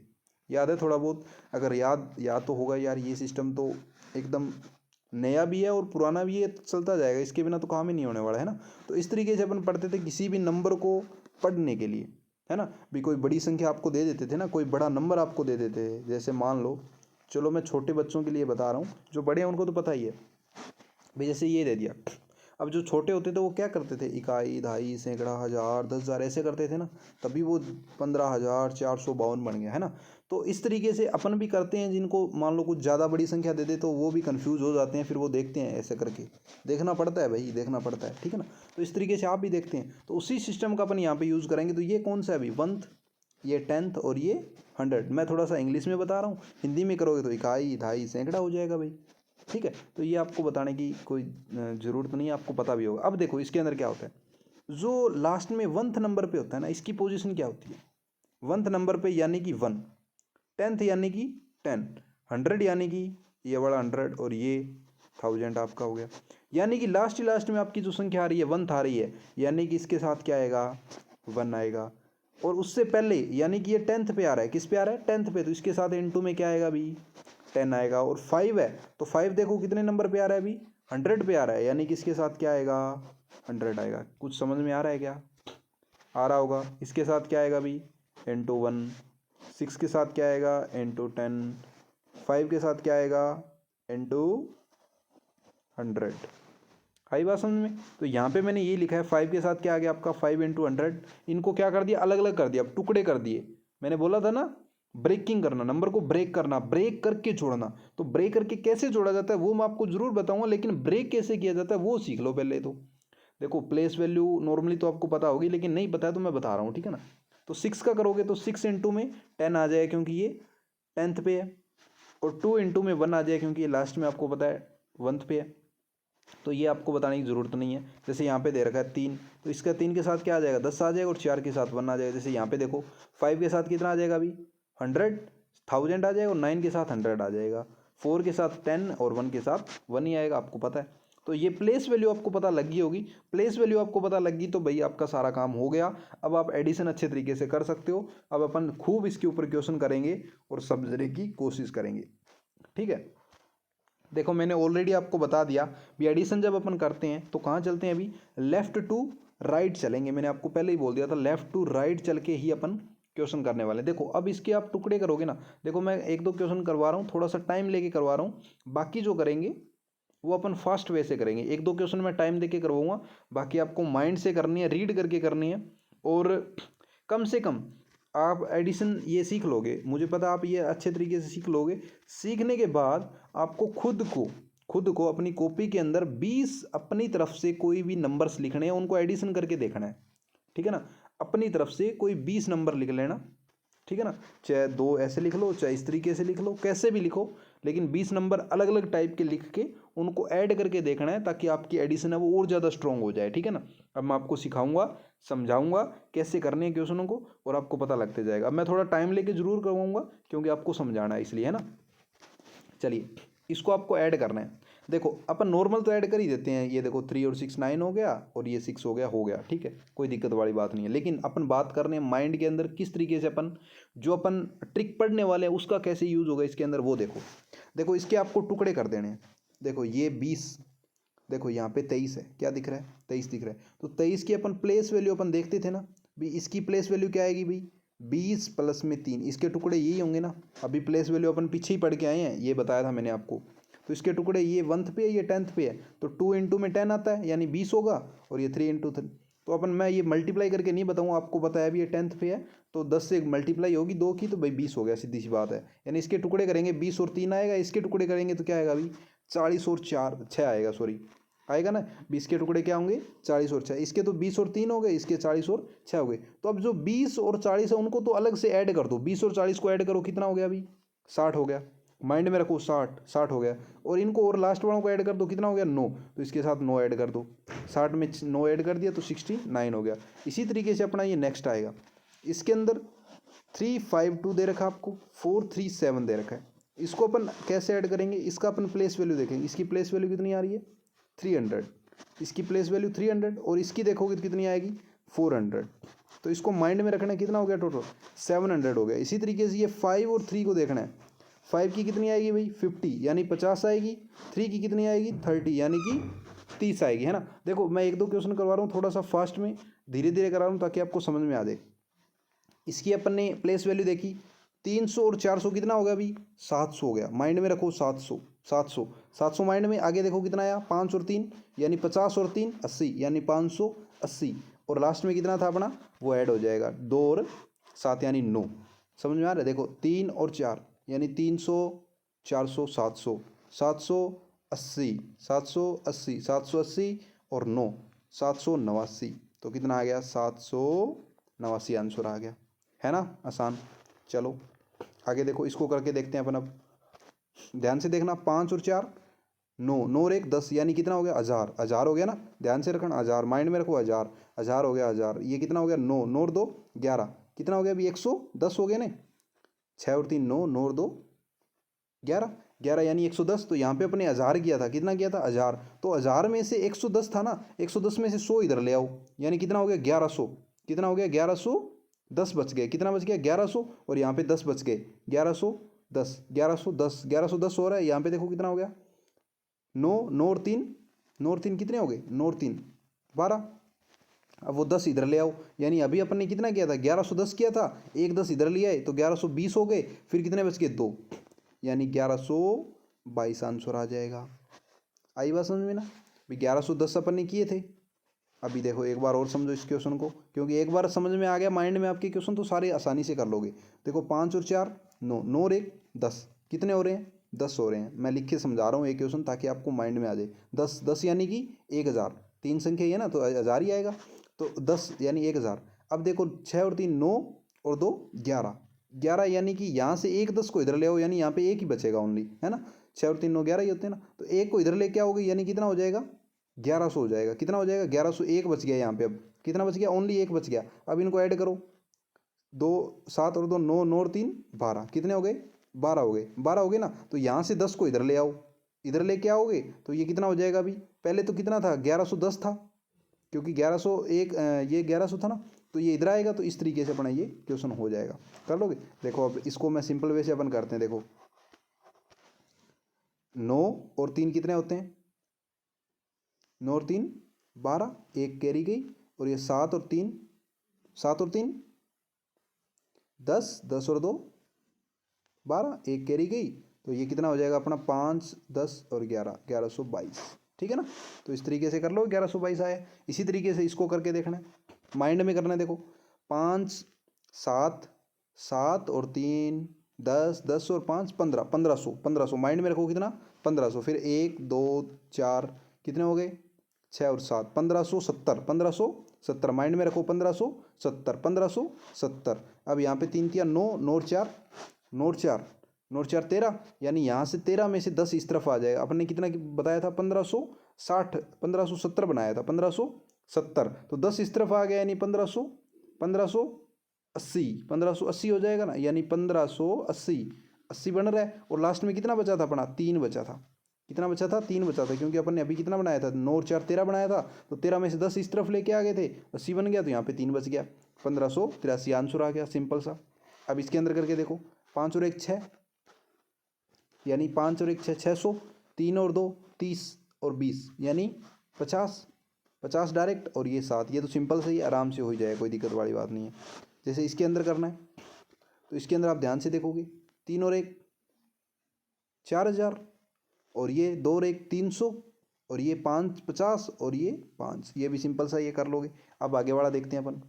याद है थोड़ा बहुत, अगर याद तो होगा यार, ये सिस्टम तो एकदम नया भी है और पुराना भी है, तो चलता जाएगा, इसके बिना तो काम ही नहीं होने वाला है ना। तो इस तरीके से अपन पढ़ते थे किसी भी नंबर को पढ़ने के लिए, है ना। भी कोई बड़ी संख्या आपको दे देते थे ना, कोई बड़ा नंबर आपको दे देते थे, जैसे मान लो, चलो मैं छोटे बच्चों के लिए बता रहा हूँ, जो बड़े हैं उनको तो पता ही है भाई, जैसे ये दे दिया। अब जो छोटे होते थे वो क्या करते थे, इकाई, दहाई, सैकड़ा, हज़ार, 10,000 ऐसे करते थे ना, तभी वो 15,452 बन गया, है ना। तो इस तरीके से अपन भी करते हैं, जिनको मान लो कुछ ज़्यादा बड़ी संख्या दे दे तो वो भी कन्फ्यूज़ हो जाते हैं, फिर वो देखते हैं ऐसे करके, देखना पड़ता है भाई, देखना पड़ता है, ठीक है ना। तो इस तरीके से आप भी देखते हैं। तो उसी सिस्टम का अपन यहाँ पर यूज़ करेंगे। तो ये कौन सा है अभी, 1th, ये 10th और ये 100। मैं थोड़ा सा इंग्लिश में बता रहा हूँ, हिंदी में करोगे तो इकाई, दहाई, सैकड़ा हो जाएगा भाई, ठीक है। तो ये आपको बताने की कोई ज़रूरत नहीं है, आपको पता भी होगा। अब देखो इसके अंदर क्या होता है, जो लास्ट में 1th नंबर पे होता है ना, इसकी पोजीशन क्या होती है, 1th नंबर पे यानी कि 1, 10th यानी कि 10, 100 यानी कि ये वाला 100 और ये 1000 आपका हो गया। यानी कि लास्ट में आपकी जो संख्या आ रही है 1th आ रही है, यानी कि इसके साथ क्या आएगा, 1 आएगा। और उससे पहले यानी कि ये 10th पे आ रहा है, किस पे आ रहा है, 10th पे, तो इसके साथ इनटू में क्या आएगा अभी, 10 आएगा। और 5 है तो 5 देखो कितने नंबर पे आ रहा है अभी, 100 पे आ रहा है, यानी कि इसके साथ क्या आएगा, 100 आएगा। कुछ समझ में आ रहा है क्या, आ रहा होगा। इसके साथ क्या आएगा अभी, n/1, 6 के साथ क्या आएगा, n/10, 5 के साथ क्या आएगा, n/100। आई बात समझ में। तो यहाँ पे मैंने ये लिखा है 5 के साथ क्या आ गया आपका, 5 × 100। इनको क्या कर दिया, अलग अलग कर दिया, टुकड़े कर दिए। मैंने बोला था ना ब्रेकिंग करना, नंबर को ब्रेक करना, ब्रेक करके जोड़ना। तो ब्रेक करके कैसे जोड़ा जाता है वो मैं आपको जरूर बताऊंगा, लेकिन ब्रेक कैसे किया जाता है वो सीख लो पहले। तो देखो प्लेस वैल्यू नॉर्मली तो आपको पता होगी, लेकिन नहीं पता है तो मैं बता रहा हूँ, ठीक है ना। तो 6 का करोगे तो 6 × में 10 आ जाए क्योंकि ये 10th पे है, और 2 × में 1 आ जाए क्योंकि ये लास्ट में आपको पता है 1th पे है। तो ये आपको बताने की ज़रूरत नहीं है। जैसे यहाँ पे दे रखा है 3, तो इसका 3 के साथ क्या आ जाएगा, 10 आ जाएगा, और 4 के साथ 1 आ जाएगा। जैसे यहाँ पे देखो 5 के साथ कितना आ जाएगा अभी, 100, 1000 आ जाएगा, और 9 के साथ 100 आ जाएगा। 4 के साथ 10 और 1 के साथ 1 ही आएगा, आपको पता है। तो ये प्लेस वैल्यू आपको पता लग गई होगी। प्लेस वैल्यू आपको पता लग गई तो भाई आपका सारा काम हो गया। अब आप एडिशन अच्छे तरीके से कर सकते हो। अब अपन खूब इसके ऊपर क्वेश्चन करेंगे और समझने की कोशिश करेंगे, ठीक है। देखो मैंने ऑलरेडी आपको बता दिया भी एडिशन जब अपन करते हैं तो कहाँ चलते हैं, अभी लेफ्ट टू राइट चलेंगे। मैंने आपको पहले ही बोल दिया था लेफ्ट टू राइट चल के ही अपन क्वेश्चन करने वाले। देखो अब इसके आप टुकड़े करोगे ना, देखो मैं एक दो क्वेश्चन करवा रहा हूँ, थोड़ा सा टाइम लेके करवा रहा हूँ। बाकी जो करेंगे वो अपन फास्ट वे से करेंगे। एक दो क्वेश्चन मैं टाइम देके करवाऊंगा, बाकी आपको माइंड से करनी है, रीड करके करनी है। और कम से कम आप एडिशन ये सीख लोगे, मुझे पता आप ये अच्छे तरीके से सीख लोगे। सीखने के बाद आपको खुद को अपनी कॉपी के अंदर 20 अपनी तरफ से कोई भी नंबर्स लिखने हैं, उनको एडिशन करके देखना है, ठीक है ना। अपनी तरफ से कोई 20 नंबर लिख लेना, ठीक है ना। चाहे 2 ऐसे लिख लो, चाहे इस तरीके से लिख लो, कैसे भी लिखो, लेकिन 20 नंबर अलग अलग टाइप के लिख के उनको ऐड करके देखना है, ताकि आपकी एडिशन है वो और ज़्यादा स्ट्रॉन्ग हो जाए, ठीक है ना। अब मैं आपको सिखाऊंगा, समझाऊंगा कैसे करने हैं क्वेश्चनों को, और आपको पता लगते जाएगा। अब मैं थोड़ा टाइम लेके जरूर करवाऊंगा क्योंकि आपको समझाना है, इसलिए, है ना। चलिए इसको आपको ऐड करना है। देखो अपन नॉर्मल तो ऐड कर ही देते हैं, ये देखो 3 और 6 9 हो गया, और ये 6 हो गया, ठीक है, कोई दिक्कत वाली बात नहीं है। लेकिन अपन बात कर रहे हैं माइंड के अंदर किस तरीके से अपन जो अपन ट्रिक पढ़ने वाले हैं उसका कैसे यूज होगा इसके अंदर, वो देखो। देखो इसके आपको टुकड़े कर देने हैं। देखो ये 20, देखो यहाँ पे 23 है, क्या दिख रहा है, 23 दिख रहा है। तो 23 की अपन प्लेस वैल्यू अपन देखते थे ना भाई, इसकी प्लेस वैल्यू क्या आएगी भाई, 20 प्लस में 3, इसके टुकड़े यही होंगे ना। अभी प्लेस वैल्यू अपन पीछे ही पढ़ के आए हैं, ये बताया था मैंने आपको। तो इसके टुकड़े ये 1th पे है, ये 10th पे है, तो 2 इंटू में 10 आता है यानी 20 होगा, और ये 3 इंटू 3। तो अपन मैं ये मल्टीप्लाई करके नहीं बताऊँ, आपको बताया भी ये 10th पे है, तो 10 से मल्टीप्लाई होगी 2 की, तो भाई 20 हो गया, सीधी सी बात है। यानी इसके टुकड़े करेंगे 20 और 3 आएगा, इसके टुकड़े करेंगे तो क्या आएगा अभी 40 और 4 6 आएगा, सॉरी आएगा ना। 20 के टुकड़े क्या होंगे 40 और 6, इसके तो 20 और 3 हो गए, इसके 40 और 6 हो गए। तो अब जो 20 और 40 है उनको तो अलग से ऐड कर दो, 20 और 40 को ऐड करो, कितना हो गया अभी 60 हो गया। माइंड में रखो 60 हो गया। और इनको और लास्ट वालों को ऐड कर दो, कितना हो गया 9, तो इसके साथ 9 ऐड कर दो, 60 में 9 ऐड कर दिया तो 69 हो गया। इसी तरीके से अपना ये नेक्स्ट आएगा, इसके अंदर 352 दे रखा आपको, 437 दे रखा है। इसको अपन कैसे ऐड करेंगे, इसका अपन प्लेस वैल्यू देखेंगे। इसकी प्लेस वैल्यू कितनी आ रही है 300, इसकी प्लेस वैल्यू 300, और इसकी देखोगे तो कितनी आएगी 400। तो इसको माइंड में रखना है, कितना हो गया टोटल 700 हो गया। इसी तरीके से ये 5 और 3 को देखना है। 5 की कितनी आएगी भाई 50 यानी 50 आएगी, 3 की कितनी आएगी 30 यानी कि 30 आएगी, है ना। देखो मैं एक दो क्वेश्चन करवा रहा हूँ थोड़ा सा फास्ट में, धीरे धीरे करा रहा हूँ ताकि आपको समझ में आ जाए। इसकी अपन ने प्लेस वैल्यू देखी, 300 और 400 कितना हो गया अभी 700 हो गया। माइंड में रखो 700 माइंड में। आगे देखो कितना आया 5 और 3 यानी 50 और 3 80 यानी 580, और लास्ट में कितना था अपना वो ऐड हो जाएगा 2 और 7 यानी 9। समझ में आ रहा है। देखो 3 और 4 यानी 300 400 700 780 780 780 और 9 789, तो कितना आ गया 789 आंसर आ गया, है ना आसान। चलो आगे देखो, इसको करके देखते हैं अपन। अब ध्यान से देखना, 5 और 4 9, 9 और 1 10 यानी कितना हो गया 1000, 1000 हो गया ना। ध्यान से रखना 1000 माइंड में रखो, 1000 1000 हो गया 1000। ये कितना हो गया 9, 9 और 2 11, कितना हो गया अभी 110 हो गया ना। 6 और 3 9, 9 और 2 11, 11 यानी 110। तो यहाँ पे अपने 1000 किया था, कितना किया था 1000, तो 1000 में से 110 था ना, 110 में से 100 इधर ले आओ, यानी कितना हो गया 1100। कितना हो गया 1110 बच गए, कितना बच गया 1100, और यहाँ पे 10 बच गए 1110 1110 1110 हो रहा है। यहाँ पे देखो कितना हो गया 9 9 और 3 9 और 3 कितने हो गए 9 और 3 12। अब वो 10 इधर ले आओ, यानी अभी अपन ने कितना किया था 1110 किया था, एक 10 इधर ले आए तो 1120 हो गए, फिर कितने बच गए 2 यानी 1122 आंसर आ जाएगा। आई बात समझ में ना। भी 1110 अपन ने किए थे। अभी देखो एक बार और समझो इस क्वेश्चन को, क्योंकि एक बार समझ में आ गया माइंड में आपके क्वेश्चन तो सारे आसानी से कर लोगे। देखो 5 और 4 9, 9 और 1 10, कितने हो रहे हैं 10 हो रहे हैं। मैं लिख के समझा रहा हूँ एक क्वेश्चन ताकि आपको माइंड में आ जाए। 10 10 यानी कि 1000, 3 संख्या है ना तो 1000 ही आएगा, तो 10 यानी 1000। अब देखो 6 और 3 9 और 2 11, 11 यानी कि यहाँ से एक 10 को इधर ले आओ, यानी यहाँ पे एक ही बचेगा ओनली, है ना। 6 और 3 9 11 ही होते हैं ना, तो एक को इधर लेके आओगे यानी कितना हो जाएगा 1100 हो जाएगा। कितना हो जाएगा 1100, एक बच गया यहाँ पे। अब कितना बच गया ओनली एक बच गया। अब इनको ऐड करो, 2 7 और 2 9, 9 और 3 12, कितने हो गए 12 हो गए, 12 हो गए ना। तो यहाँ से 10 को इधर ले आओ, इधर लेके आओगे तो ये कितना हो जाएगा अभी, पहले तो कितना था 1110 था, क्योंकि 1101 ये 1100 था ना, तो ये इधर आएगा। तो इस तरीके से अपना ये क्वेश्चन हो जाएगा। कर लोगे? देखो अब इसको मैं सिंपल वे से अपन करते हैं। देखो 9 और 3 कितने होते हैं, 9 और 3 12, एक कैरी गई, और ये 7 और 3 10, 10 और 2 12, एक कैरी गई, तो ये कितना हो जाएगा अपना 5 10 और 11, 1122। ठीक है ना? तो इस तरीके से कर लो, 1122 आया। इसी तरीके से इसको करके देखना है, माइंड में करना है। देखो 5 7 7 और 3 10, 10 और 5 15, 1500, 1500 माइंड में रखो कितना 1500। फिर 1 2 4 कितने हो गए 6 और 7 1570, 1570 माइंड में रखो 1570, 1570। अब यहाँ पे 3 किया 9, 9 और 4 9 और 4 9 और 4 13, यानी यहाँ से 13 में से 10 इस तरफ आ जाएगा। अपन ने कितना बताया था 1560, 1570 बनाया था 1570, तो 10 इस तरफ आ गया, यानी 1500 1580, 1580 हो जाएगा ना, यानी 1580 80 बन रहा है। और लास्ट में कितना बचा था अपना 3 बचा था, कितना बचा था 3 बचा था, क्योंकि अपन ने अभी कितना बनाया था 9 और 4 13 बनाया था, तो 13 में से 10 इस तरफ लेके आ गए थे, 80 बन गया, तो यहाँ पे 3 बच गया, 1583 आंसर आ गया, सिंपल सा। अब इसके अंदर करके देखो 5 और 1 6, यानी 5 और 1 6, 600, 3 और 2 30 और 20, यानी 50, 50 डायरेक्ट, और ये 7। ये तो सिंपल से ही आराम से हो जाएगा, कोई दिक्कत वाली बात नहीं है। जैसे इसके अंदर करना है, तो इसके अंदर आप ध्यान से देखोगे 3 और 1 4000, और ये 2 और 1 300, और ये 5 50, और ये 5, ये भी सिंपल सा ये कर लोगे। अब आगे वाला देखते हैं अपन,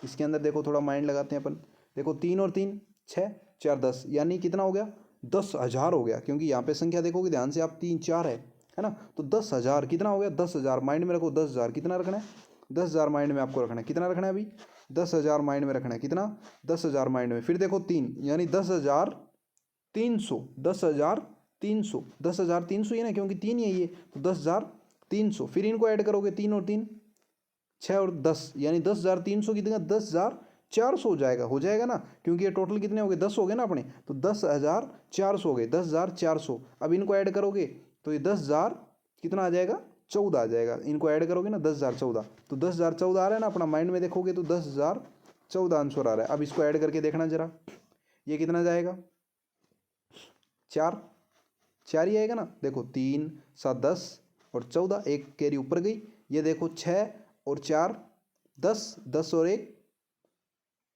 इसके अंदर देखो थोड़ा माइंड लगाते हैं अपन। देखो 3 और 3 6 4 10, यानी कितना हो गया 10,000 हो गया, क्योंकि यहाँ पे संख्या देखोगे ध्यान से आप 3 4 है ना, तो 10,000 कितना हो गया 10,000 माइंड में रखो। 10,000 कितना रखना है 10,000 माइंड में आपको रखना है, कितना रखना है अभी 10,000 माइंड में रखना है, कितना 10,000 माइंड में। फिर देखो 3, यानी 10,300, 10,300, 10,300 ही ना, क्योंकि 3 ही है ये, तो 10,300। फिर इनको ऐड करोगे 3 और 3 6 और 10, यानी 10,300 कितना 10,400 हो जाएगा ना, क्योंकि ये टोटल कितने हो गए 10 हो गए ना अपने, तो 10,400 हो गए, 10,400। अब इनको ऐड करोगे तो ये 10,000 कितना आ जाएगा 14 आ जाएगा। इनको ऐड करोगे ना 10,014, तो 10,014 आ रहा है ना, अपना माइंड में देखोगे तो 10,014 आंसर आ रहा है। अब इसको ऐड करके देखना जरा, ये कितना जाएगा 4 4 ही आएगा ना। देखो 3 7 10 और 14, एक कैरी ऊपर गई। ये देखो 6 और 4 10, 10 और 1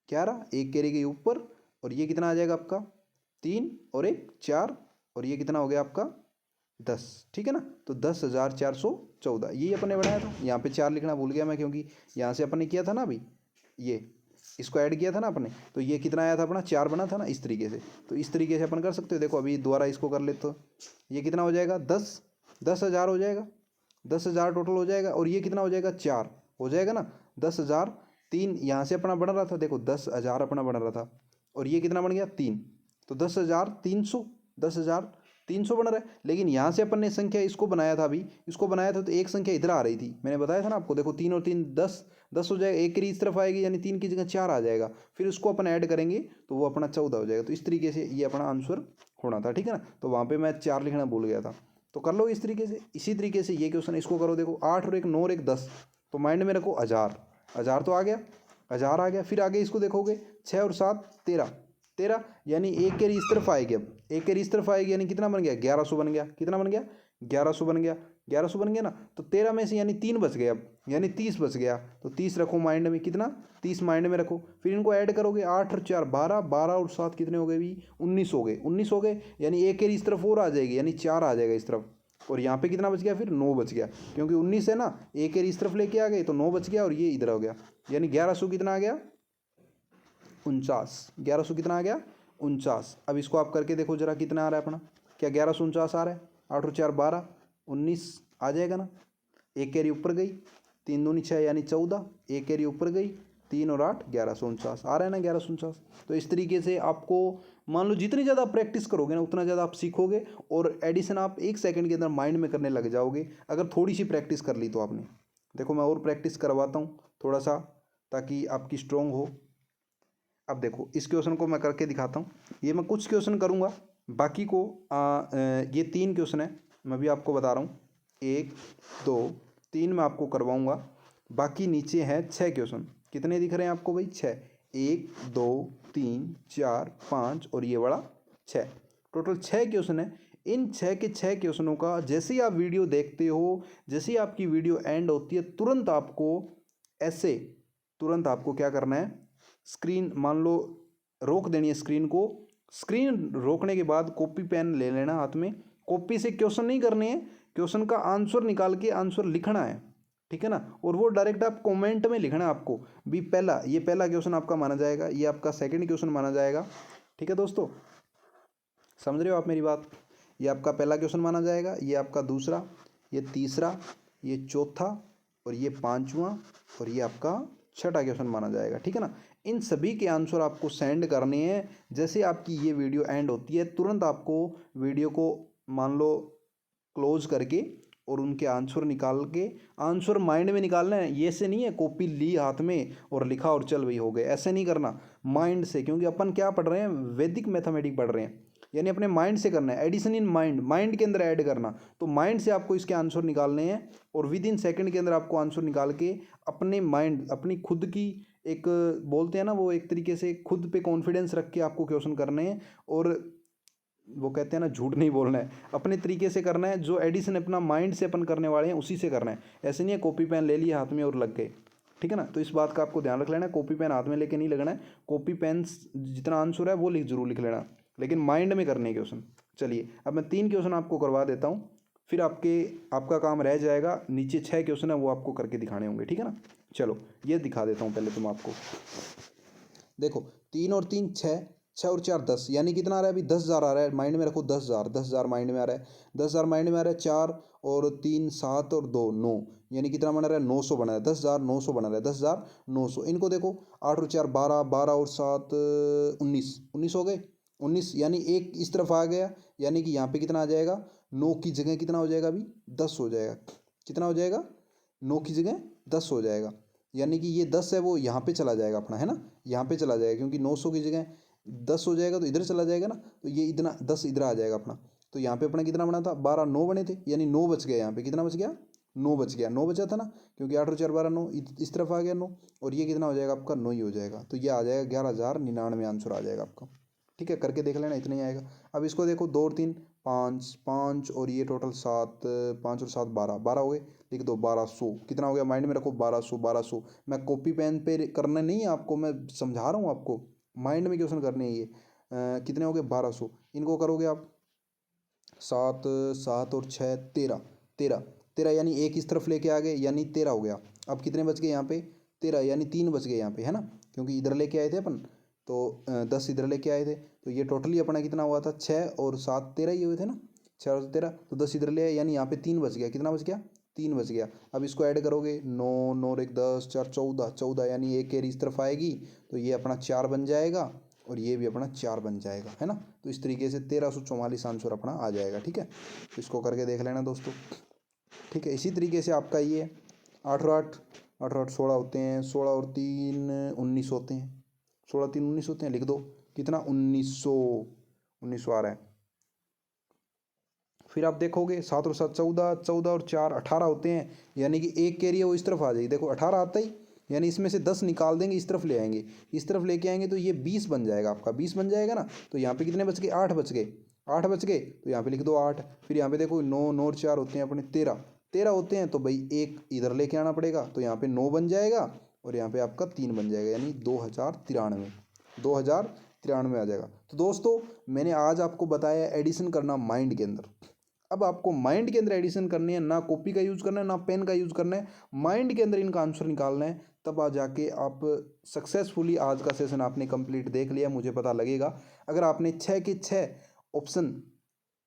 11, एक कैरी गई ऊपर, और ये कितना आ जाएगा आपका 3 और 1 4, और ये कितना हो गया आपका 10। ठीक है ना, तो 10,414 यही अपने बनाया था। यहाँ पे 4 लिखना भूल गया मैं, क्योंकि यहाँ से अपन ने किया था ना अभी, ये इसको ऐड किया था ना अपने, तो ये कितना आया था अपना 4 बना था ना, इस तरीके से। तो इस तरीके से अपन कर सकते हो। देखो अभी दोबारा इसको कर ले, तो ये कितना हो जाएगा 10,000 हो जाएगा, 10,000 टोटल हो जाएगा, और ये कितना हो जाएगा 4 हो जाएगा ना। 10,000 3 यहाँ से अपना बन रहा था, देखो 10,000 अपना बन रहा था, और ये कितना बन गया 3, तो 10,300, 10,300 बन रहा है। लेकिन यहाँ से अपन ने संख्या इसको बनाया था, अभी इसको बनाया था, तो एक संख्या इधर आ रही थी, मैंने बताया था ना आपको। देखो 3 और 3 10, 10 हो जाएगा, एक की इस तरफ आएगी, यानी 3 की जगह 4 आ जाएगा। फिर उसको अपन ऐड करेंगे तो वो अपना 14 हो जाएगा। तो इस तरीके से ये अपना आंसर होना था। ठीक है ना, तो वहाँ पर मैं 4 लिखना भूल गया था, तो कर लो इस तरीके से। इसी तरीके से ये क्वेश्चन इसको करो। देखो 8 और 1 9 और 1 10, तो माइंड में रखो 1000, 1000 तो आ गया, 1000 आ गया। फिर आगे इसको देखोगे 6 और 7 13, 13, यानी एक कैरी इस तरफ आएगी। अब एक कैरी इस तरफ आएगी, यानी कितना बन गया 1100 बन गया, कितना बन गया 1100 बन गया, 1100 बन गया ना। तो 13 में से यानी 3 बच गए, अब यानी 30 बच गया, तो 30 रखो माइंड में, कितना 30 माइंड में रखो। फिर इनको ऐड करोगे 8 और 4 12, 12 और 7 कितने हो गए भी 19 हो गए, 19 हो गए, यानी एक कैरी इस तरफ और आ जाएगी, यानी 4 आ जाएगा इस तरफ। और यहाँ पे कितना बच गया फिर 9 बच गया, क्योंकि 19 है ना, एक कैरी इस तरफ लेके आ गए, तो 9 बच गया, और ये इधर हो गया, यानी 1100 कितना आ गया 49, 1100 कितना आ गया 49। अब इसको आप करके देखो जरा कितना आ रहा है अपना, क्या 1149 आ रहा है। 8 और 4 12, 19 आ जाएगा ना। एक कैरी ऊपर गई, 3 दूनी 6, यानी 14, एक कैरी ऊपर गई, 3 और 8 1149 आ रहा है ना 1149। तो इस तरीके से आपको मान लो जितनी ज़्यादा प्रैक्टिस करोगे ना, उतना ज़्यादा आप सीखोगे, और एडिशन आप 1 सेकंड के अंदर माइंड में करने लग जाओगे, अगर थोड़ी सी प्रैक्टिस कर ली तो आपने। देखो मैं और प्रैक्टिस करवाता हूँ थोड़ा सा, ताकि आपकी स्ट्रॉन्ग हो। अब देखो इस क्वेश्चन को मैं करके दिखाता हूँ। ये मैं कुछ क्वेश्चन करूँगा, बाकी को ये 3 क्वेश्चन है, मैं भी आपको बता रहा हूँ। 1 2 3 मैं आपको करवाऊँगा, बाकी नीचे है 6 क्वेश्चन। कितने दिख रहे हैं आपको भाई? 6। 1 2 3 4 5 और ये वाला 6, टोटल 6 क्वेश्चन है। इन 6 के 6 क्वेश्चनों का जैसे ही आप वीडियो देखते हो, जैसे ही आपकी वीडियो एंड होती है, तुरंत आपको ऐसे तुरंत आपको क्या करना है, स्क्रीन मान लो रोक देनी है स्क्रीन को। स्क्रीन रोकने के बाद कॉपी पेन ले लेना हाथ में। कॉपी से क्वेश्चन नहीं करने हैं, क्वेश्चन का आंसर निकाल के आंसर लिखना है, ठीक है ना। और वो डायरेक्ट आप कमेंट में लिखना है आपको भी। पहला ये पहला क्वेश्चन आपका माना जाएगा, ये आपका सेकंड क्वेश्चन माना जाएगा, ठीक है दोस्तों, समझ रहे हो आप मेरी बात? ये आपका पहला क्वेश्चन माना जाएगा, ये आपका दूसरा, ये तीसरा, ये चौथा और ये पांचवा और ये आपका छठा क्वेश्चन माना जाएगा, ठीक है ना। इन सभी के आंसर आपको सेंड करने हैं। जैसे आपकी ये वीडियो एंड होती है, तुरंत आपको वीडियो को मान लो क्लोज करके और उनके आंसर निकाल के, आंसर माइंड में निकालना है। ये से नहीं है कॉपी ली हाथ में और लिखा और चल वही हो गए, ऐसे नहीं करना, माइंड से। क्योंकि अपन क्या पढ़ रहे हैं? वैदिक मैथमेटिक्स पढ़ रहे हैं, यानी अपने माइंड से करना है। एडिशन इन माइंड, माइंड के अंदर ऐड करना। तो माइंड से आपको इसके आंसर निकालने हैं और विद इन सेकंड के अंदर आपको आंसर निकाल के अपने माइंड, अपनी खुद की एक बोलते हैं ना वो, एक तरीके से खुद पे कॉन्फिडेंस रख के आपको क्वेश्चन करने हैं। और वो कहते हैं ना, झूठ नहीं बोलना है, अपने तरीके से करना है। जो एडिशन अपना माइंड से अपन करने वाले हैं उसी से करना है। ऐसे नहीं है कॉपी पेन ले लिया हाथ में और लग गए, ठीक है ना। तो इस बात का आपको ध्यान रख लेना है, कॉपी पेन हाथ में लेके नहीं लगना है। कॉपी पेन जितना आंसर है वो जरूर लिख लेना, लेकिन माइंड में करने क्वेश्चन। चलिए अब मैं 3 क्वेश्चन आपको करवा देता हूँ, फिर आपका काम रह जाएगा। नीचे 6 क्वेश्चन है वो आपको करके दिखाने होंगे, ठीक है ना। चलो ये दिखा देता हूँ पहले तुम आपको। देखो 3 और 3 6, 6 और 4 10, यानी कितना आ रहा है अभी? 10,000 आ रहा है। माइंड में रखो 10,000, 10,000 माइंड में आ रहा है। 10,000 माइंड में आ रहा है। 4 और 3 7 और 2 9, यानी कितना बना रहा है? 900 बना रहा है। 10,900 बना रहा है। 10,900। इनको देखो 8 और 4 12, 12 और 7 19, 19 हो गए। 19 यानी एक इस तरफ आ गया, यानी कि यहाँ पे कितना आ जाएगा? 9 की जगह कितना हो जाएगा अभी? 10 हो जाएगा। कितना हो जाएगा? 9 की जगह 10 हो जाएगा। यानी कि ये 10 है वो यहाँ पे चला जाएगा अपना, है ना, यहाँ पे चला जाएगा। क्योंकि 900 की जगह 10 हो जाएगा तो इधर चला जाएगा ना, तो ये इतना 10 इधर आ जाएगा अपना। तो यहाँ पे अपना कितना बना था? 12 9 बने थे, यानी 9 बच गया। यहाँ पे कितना बच गया? 9 बच गया। 9 बचा था ना, क्योंकि 8 और 4 12 9, इस तरफ आ गया 9, और ये कितना हो जाएगा आपका? 9 ही हो जाएगा। तो ये आ जाएगा 11,099 आंसर आ जाएगा आपका, ठीक है। करके देख लेना, इतना ही आएगा। अब इसको देखो 2 और 3 5, 5 और ये टोटल 7, 5 और 7 12, 12 हो गए। लिख दो 1200। कितना हो गया? माइंड में रखो 1200, 1200। मैं कॉपी पेन पे करना नहीं है आपको, मैं समझा रहा हूँ आपको, माइंड में क्वेश्चन करने हैं ये। कितने हो गए? 1200। इनको करोगे आप 7 7 और 6 13, 13 13, यानी एक इस तरफ लेके आ गए, यानी 13 हो गया। अब कितने बच गए यहाँ पे? 13, यानी 3 बच गए यहाँ पे, है ना, क्योंकि इधर लेके आए थे अपन। तो 10 इधर लेके आए थे, तो ये टोटली अपना कितना हुआ था? 6 और 7 13 ही हुए थे ना, 6 और 13, तो 10 इधर ले आए, यानी यहाँ पे 3 बच गया। कितना बच गया? 3 बच गया। अब इसको ऐड करोगे 9 9 और 1 10, 4 14, 14, यानी एक कैरी इस तरफ आएगी, तो ये अपना 4 बन जाएगा और ये भी अपना 4 बन जाएगा, है ना। तो इस तरीके से 1344 आंसर अपना आ जाएगा, ठीक है। तो इसको करके देख लेना दोस्तों, ठीक है। इसी तरीके से आपका ये 8 और 8, 8 और 8 16 होते हैं, 16 और 3 19 होते हैं, 16 3 19 होते हैं। लिख दो कितना? 1900, 1900 आ रहा है। फिर आप देखोगे 7 और 7 14, 14 और 4 18 होते हैं, यानी कि एक कैरी है वो इस तरफ आ जाएगी। देखो 18 आता ही, यानी इसमें से 10 निकाल देंगे, इस तरफ ले आएंगे, इस तरफ लेके आएंगे, तो ये 20 बन जाएगा आपका, 20 बन जाएगा ना। तो यहाँ पे कितने बच गए? 8 बच गए, 8 बच गए, तो यहाँ पे लिख दो 8। फिर यहाँ पे देखो 9 9 और 4 होते हैं अपने 13, 13 होते हैं, तो भाई एक इधर लेके आना पड़ेगा, तो यहाँ पे 9 बन जाएगा और यहाँ पे आपका 3 बन जाएगा, यानी 2093, 2093 आ जाएगा। तो दोस्तों मैंने आज आपको बताया एडिशन करना माइंड के अंदर। अब आपको माइंड के अंदर एडिशन करनी है, ना कॉपी का यूज़ करना है ना पेन का यूज़ करना है, माइंड के अंदर इनका आंसर निकालना है। तब आ जाके आप सक्सेसफुली आज का सेशन आपने कंप्लीट देख लिया, मुझे पता लगेगा। अगर आपने 6 के 6 ऑप्शन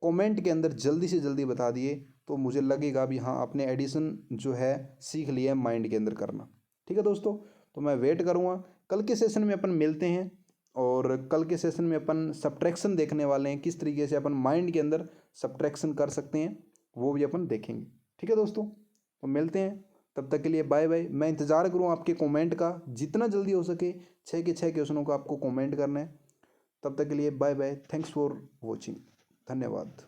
कमेंट के अंदर जल्दी से जल्दी बता दिए, तो मुझे लगेगा भी हाँ आपने एडिशन जो है सीख लिया है माइंड के अंदर करना, ठीक है दोस्तों। तो मैं वेट करूँगा, कल के सेशन में अपन मिलते हैं, और कल के सेशन में अपन सब्ट्रैक्शन देखने वाले हैं, किस तरीके से अपन माइंड के अंदर सब्ट्रैक्शन कर सकते हैं वो भी अपन देखेंगे, ठीक है दोस्तों। तो मिलते हैं, तब तक के लिए बाय बाय। मैं इंतज़ार करूँ आपके कमेंट का, जितना जल्दी हो सके 6 के 6 क्वेश्चनों को आपको कमेंट करना है। तब तक के लिए bye bye, thanks for watching, धन्यवाद।